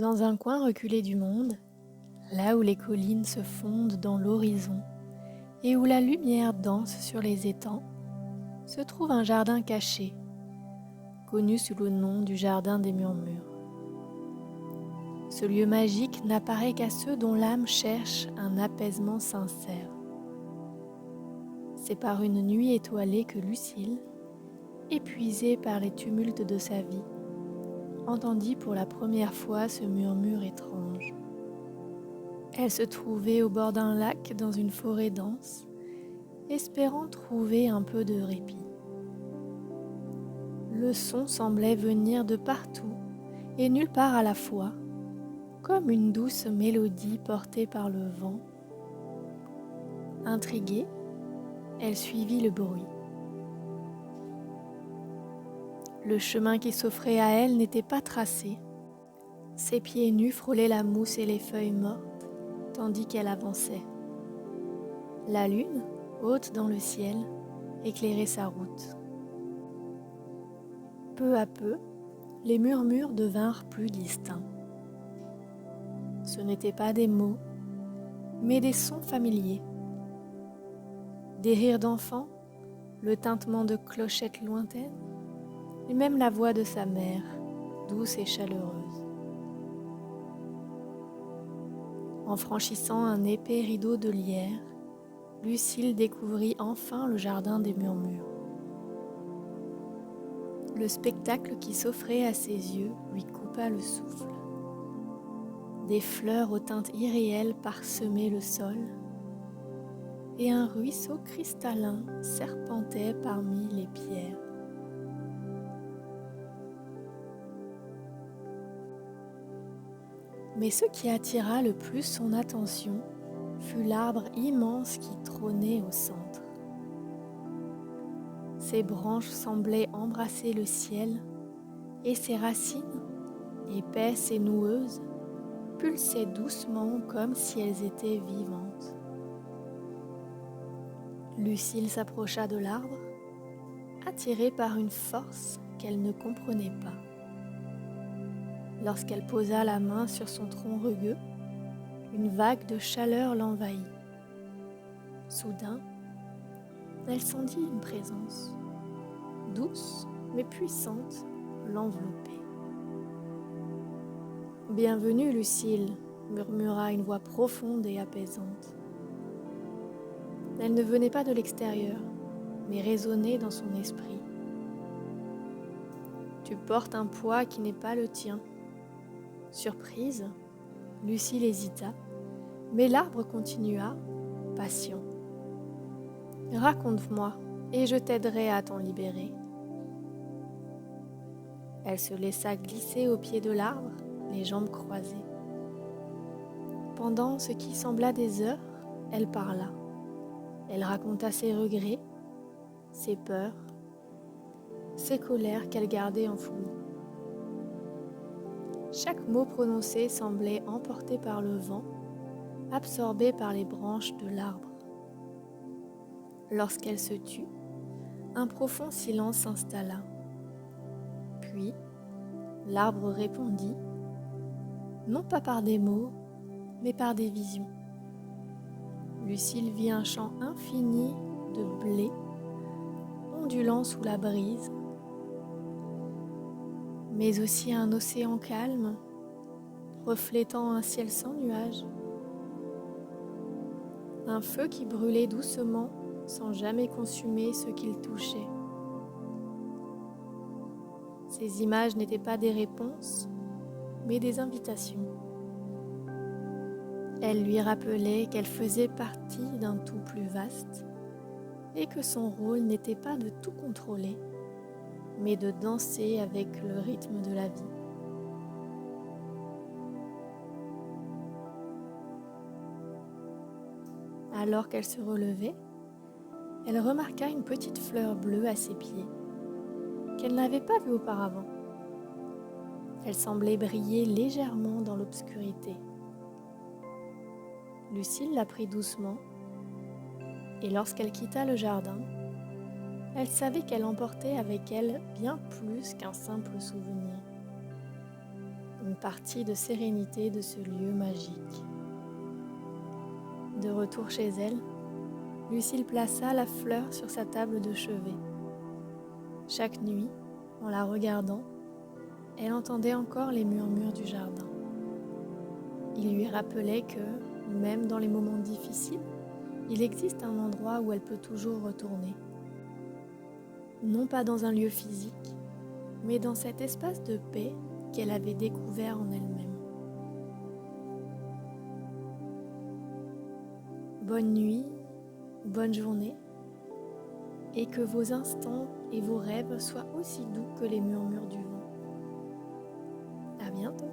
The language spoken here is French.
Dans un coin reculé du monde, là où les collines se fondent dans l'horizon et où la lumière danse sur les étangs, se trouve un jardin caché, connu sous le nom du jardin des murmures. Ce lieu magique n'apparaît qu'à ceux dont l'âme cherche un apaisement sincère. C'est par une nuit étoilée que Lucille, épuisée par les tumultes de sa vie, entendit pour la première fois ce murmure étrange. Elle se trouvait au bord d'un lac dans une forêt dense, espérant trouver un peu de répit. Le son semblait venir de partout et nulle part à la fois, comme une douce mélodie portée par le vent. Intriguée, elle suivit le bruit. Le chemin qui s'offrait à elle n'était pas tracé. Ses pieds nus frôlaient la mousse et les feuilles mortes, tandis qu'elle avançait. La lune, haute dans le ciel, éclairait sa route. Peu à peu, les murmures devinrent plus distincts. Ce n'étaient pas des mots, mais des sons familiers. Des rires d'enfants, le tintement de clochettes lointaines, et même la voix de sa mère, douce et chaleureuse. En franchissant un épais rideau de lierre, Lucille découvrit enfin le jardin des murmures. Le spectacle qui s'offrait à ses yeux lui coupa le souffle. Des fleurs aux teintes irréelles parsemaient le sol, et un ruisseau cristallin serpentait parmi les pierres. Mais ce qui attira le plus son attention fut l'arbre immense qui trônait au centre. Ses branches semblaient embrasser le ciel, et ses racines, épaisses et noueuses, pulsaient doucement comme si elles étaient vivantes. Lucille s'approcha de l'arbre, attirée par une force qu'elle ne comprenait pas. Lorsqu'elle posa la main sur son tronc rugueux, une vague de chaleur l'envahit. Soudain, elle sentit une présence, douce mais puissante, l'envelopper. « Bienvenue, Lucille », murmura une voix profonde et apaisante. Elle ne venait pas de l'extérieur, mais résonnait dans son esprit. « Tu portes un poids qui n'est pas le tien. » Surprise, Lucille hésita, mais l'arbre continua, patient. « Raconte-moi, et je t'aiderai à t'en libérer. » Elle se laissa glisser au pied de l'arbre, les jambes croisées. Pendant ce qui sembla des heures, elle parla. Elle raconta ses regrets, ses peurs, ses colères qu'elle gardait enfouies. Chaque mot prononcé semblait emporté par le vent, absorbé par les branches de l'arbre. Lorsqu'elle se tut, un profond silence s'installa. Puis, l'arbre répondit, non pas par des mots, mais par des visions. Lucille vit un champ infini de blé, ondulant sous la brise, mais aussi un océan calme, reflétant un ciel sans nuages, un feu qui brûlait doucement sans jamais consumer ce qu'il touchait. Ces images n'étaient pas des réponses, mais des invitations. Elles lui rappelaient qu'elle faisait partie d'un tout plus vaste et que son rôle n'était pas de tout contrôler, mais de danser avec le rythme de la vie. Alors qu'elle se relevait, elle remarqua une petite fleur bleue à ses pieds, qu'elle n'avait pas vue auparavant. Elle semblait briller légèrement dans l'obscurité. Lucille la prit doucement, et lorsqu'elle quitta le jardin, elle savait qu'elle emportait avec elle bien plus qu'un simple souvenir. une partie de sérénité de ce lieu magique. De retour chez elle, Lucille plaça la fleur sur sa table de chevet. Chaque nuit, en la regardant, elle entendait encore les murmures du jardin. Il lui rappelait que, même dans les moments difficiles, il existe un endroit où elle peut toujours retourner. Non pas dans un lieu physique, mais dans cet espace de paix qu'elle avait découvert en elle-même. Bonne nuit, bonne journée, et que vos instants et vos rêves soient aussi doux que les murmures du vent. À bientôt!